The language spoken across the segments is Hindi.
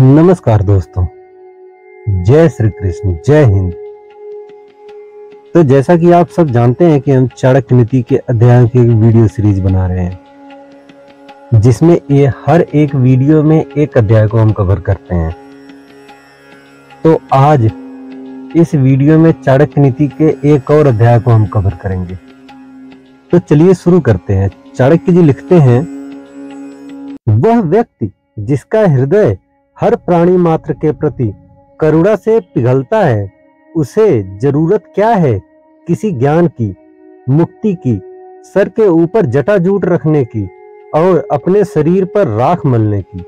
नमस्कार दोस्तों, जय श्री कृष्ण, जय हिंद। तो जैसा कि आप सब जानते हैं कि हम चाणक्य नीति के अध्यायों की वीडियो सीरीज बना रहे हैं, जिसमें ये हर एक वीडियो में एक अध्याय को हम कवर करते हैं। तो आज इस वीडियो में चाणक्य नीति के एक और अध्याय को हम कवर करेंगे। तो चलिए शुरू करते हैं। चाणक्य जी लिखते हैं, वह व्यक्ति जिसका हृदय हर प्राणी मात्र के प्रति करुणा से पिघलता है, उसे जरूरत क्या है किसी ज्ञान की, मुक्ति की, सर के ऊपर जटाजूट रखने की और अपने शरीर पर राख मलने की।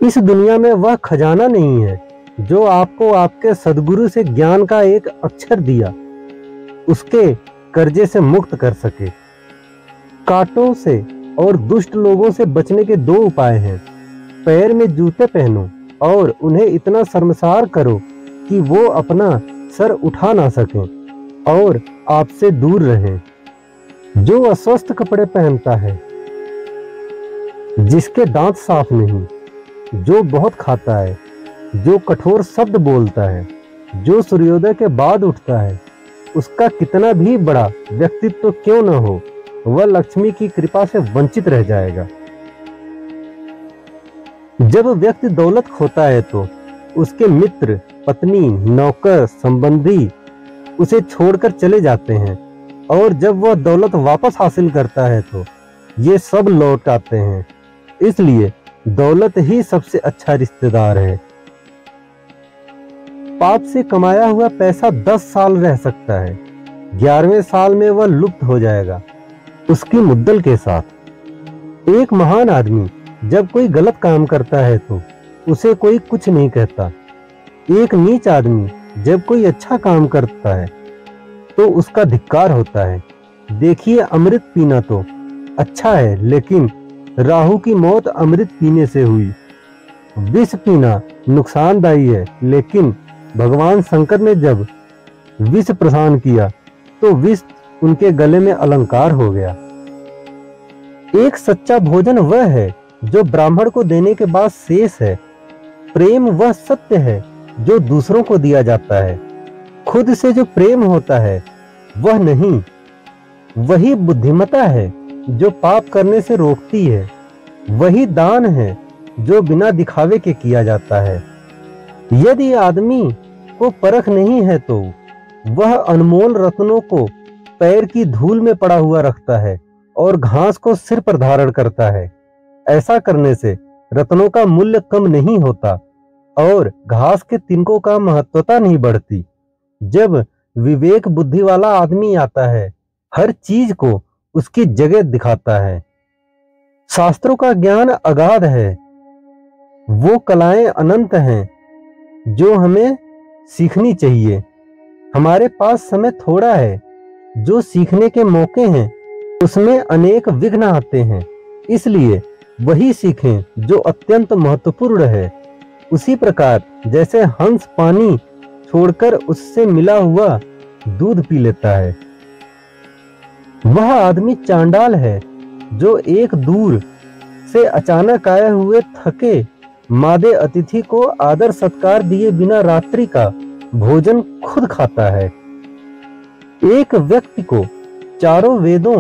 इस दुनिया में वह खजाना नहीं है जो आपको आपके सद्गुरु से ज्ञान का एक अक्षर दिया उसके कर्जे से मुक्त कर सके। कांटों से और दुष्ट लोगों से बचने के दो उपाय हैं। पैर में जूते पहनो और उन्हें इतना शर्मसार करो कि वो अपना सर उठा ना सकें और आपसे दूर रहें। जो अस्वस्थ कपड़े पहनता है, जिसके दांत साफ नहीं, जो बहुत खाता है, जो कठोर शब्द बोलता है, जो सूर्योदय के बाद उठता है, उसका कितना भी बड़ा व्यक्तित्व क्यों न हो, वह लक्ष्मी की कृपा से वंचित रह जाएगा। जब व्यक्ति दौलत खोता है तो उसके मित्र, पत्नी, नौकर, संबंधी उसे छोड़कर चले जाते हैं, और जब वह दौलत वापस हासिल करता है तो ये सब लौट आते हैं। इसलिए दौलत ही सबसे अच्छा रिश्तेदार है। पाप से कमाया हुआ पैसा 10 साल रह सकता है, 11वें साल में वह लुप्त हो जाएगा उसकी मुद्दल के साथ। एक महान आदमी जब कोई गलत काम करता है तो उसे कोई कुछ नहीं कहता। एक नीच आदमी जब कोई अच्छा काम करता है तो उसका धिक्कार होता है। देखिए, अमृत पीना तो अच्छा है, लेकिन राहु की मौत अमृत पीने से हुई। विष पीना नुकसानदायी है, लेकिन भगवान शंकर ने जब विष प्रदान किया तो विष उनके गले में अलंकार हो गया। एक सच्चा भोजन वह है जो ब्राह्मण को देने के बाद शेष है। प्रेम वह सत्य है जो दूसरों को दिया जाता है। खुद से जो प्रेम होता है वह नहीं। वही बुद्धिमता है जो पाप करने से रोकती है। वही दान है जो बिना दिखावे के किया जाता है। यदि आदमी को परख नहीं है तो वह अनमोल रत्नों को पैर की धूल में पड़ा हुआ रखता है और घास को सिर पर धारण करता है। ऐसा करने से रत्नों का मूल्य कम नहीं होता और घास के तिनकों का महत्वता नहीं बढ़ती। जब विवेक बुद्धि वाला आदमी आता है, हर चीज को उसकी जगह दिखाता है। शास्त्रों का ज्ञान अगाध है। वो कलाएं अनंत हैं जो हमें सीखनी चाहिए। हमारे पास समय थोड़ा है। जो सीखने के मौके हैं उसमें अनेक विघ्न आते हैं। इसलिए वही सीखें जो अत्यंत महत्वपूर्ण है। उसी प्रकार जैसे हंस पानी छोड़कर उससे मिला हुआ दूध पी लेता है, वह आदमी चांडाल है जो एक दूर से अचानक आए हुए थके मादे अतिथि को आदर सत्कार दिए बिना रात्रि का भोजन खुद खाता है। एक व्यक्ति को चारों वेदों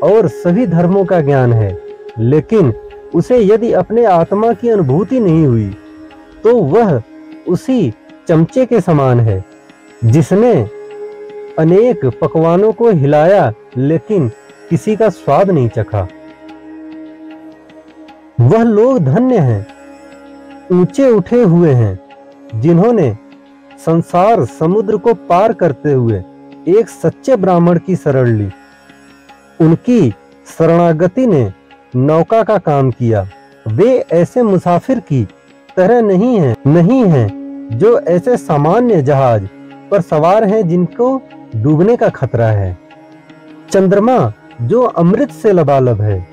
और सभी धर्मों का ज्ञान है, लेकिन उसे यदि अपने आत्मा की अनुभूति नहीं हुई तो वह उसी चमचे के समान है जिसने अनेक पकवानों को हिलाया लेकिन किसी का स्वाद नहीं चखा। वह लोग धन्य हैं, ऊंचे उठे हुए हैं, जिन्होंने संसार समुद्र को पार करते हुए एक सच्चे ब्राह्मण की शरण ली। उनकी शरणागति ने नौका का काम किया। वे ऐसे मुसाफिर की तरह नहीं हैं जो ऐसे सामान्य जहाज पर सवार हैं जिनको डूबने का खतरा है। चंद्रमा जो अमृत से लबालब है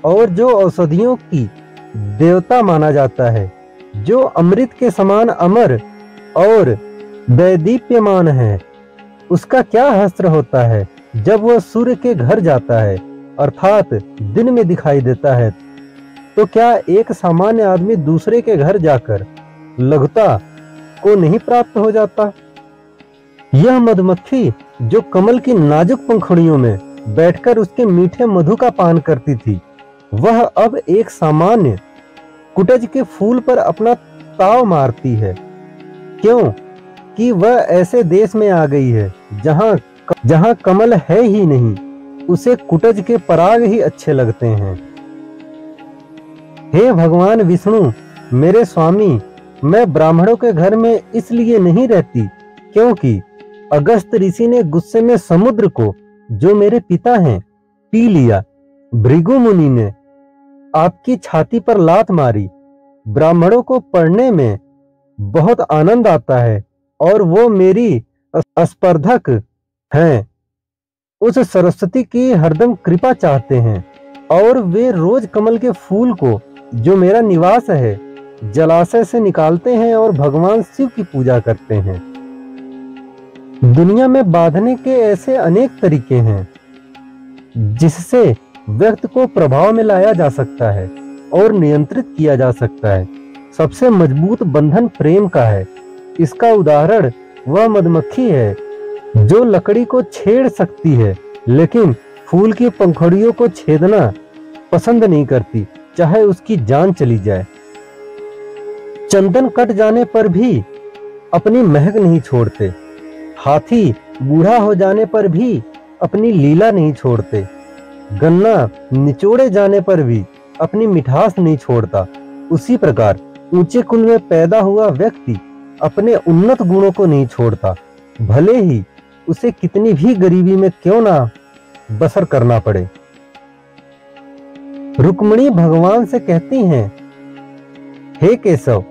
और जो औषधियों की देवता माना जाता है, जो अमृत के समान अमर और दैदीप्यमान है, उसका क्या हस्त्र होता है जब वह सूर्य के घर जाता है, अर्थात दिन में दिखाई देता है। तो क्या एक सामान्य आदमी दूसरे के घर जाकर लघुता को नहीं प्राप्त हो जाता? यह मधुमक्खी जो कमल की नाजुक पंखुड़ियों में बैठकर उसके मीठे मधु का पान करती थी, वह अब एक सामान्य कुटज के फूल पर अपना ताव मारती है। क्यों कि वह ऐसे देश में आ गई है जहां कमल है ही नहीं, उसे कुटज के पराग ही अच्छे लगते हैं। हे भगवान विष्णु, मेरे स्वामी, मैं ब्राह्मणों के घर में इसलिए नहीं रहती क्योंकि अगस्त ऋषि ने गुस्से में समुद्र को, जो मेरे पिता हैं, पी लिया। भृगु मुनि ने आपकी छाती पर लात मारी। ब्राह्मणों को पढ़ने में बहुत आनंद आता है और वो मेरी स्पर्धक हैं। उस सरस्वती की हरदम कृपा चाहते हैं और वे रोज कमल के फूल को, जो मेरा निवास है, जलाशय से निकालते हैं और भगवान शिव की पूजा करते हैं। दुनिया में बांधने के ऐसे अनेक तरीके हैं जिससे व्यक्ति को प्रभाव में लाया जा सकता है और नियंत्रित किया जा सकता है। सबसे मजबूत बंधन प्रेम का है। इसका उदाहरण वह मधुमक्खी है जो लकड़ी को छेड़ सकती है लेकिन फूल की पंखुड़ियों को छेदना पसंद नहीं करती, चाहे उसकी जान चली जाए। चंदन कट जाने पर भी अपनी महक नहीं छोड़ते। हाथी बूढ़ा हो जाने पर भी अपनी लीला नहीं छोड़ते। गन्ना निचोड़े जाने पर भी अपनी मिठास नहीं छोड़ता। उसी प्रकार ऊंचे कुल में पैदा हुआ व्यक्ति अपने उन्नत गुणों को नहीं छोड़ता, भले ही उसे कितनी भी गरीबी में क्यों ना बसर करना पड़े। रुक्मिणी भगवान से कहती हैं, हे केशव,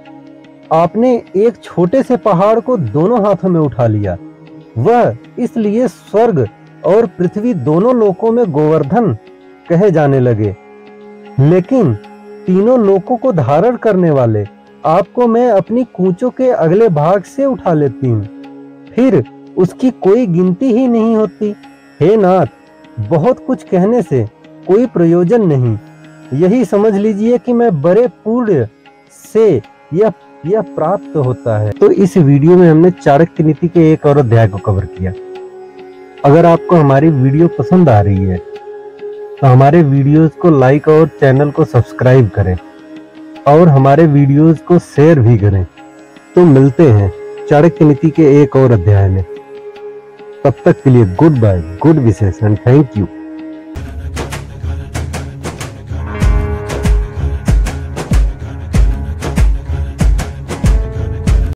आपने एक छोटे से पहाड़ को दोनों हाथों में उठा लिया। वह इसलिए स्वर्ग और पृथ्वी दोनों लोकों में गोवर्धन कहे जाने लगे। लेकिन तीनों लोकों को धारण करने वाले आपको मैं अपनी कूंचों के अगले भाग से उठा लेती हूँ, फिर उसकी कोई गिनती ही नहीं होती। हे नाथ, बहुत कुछ कहने से कोई प्रयोजन नहीं। यही समझ लीजिए कि मैं बड़े पुण्य से यह प्राप्त होता है। तो इस वीडियो में हमने चाणक्य नीति के एक और अध्याय को कवर किया। अगर आपको हमारी वीडियो पसंद आ रही है तो हमारे वीडियोस को लाइक और चैनल को सब्सक्राइब करें और हमारे वीडियोस को शेयर भी करें। तो मिलते हैं चाणक्य नीति के एक और अध्याय में। तब तक के लिए good bye, good wishes and thank you.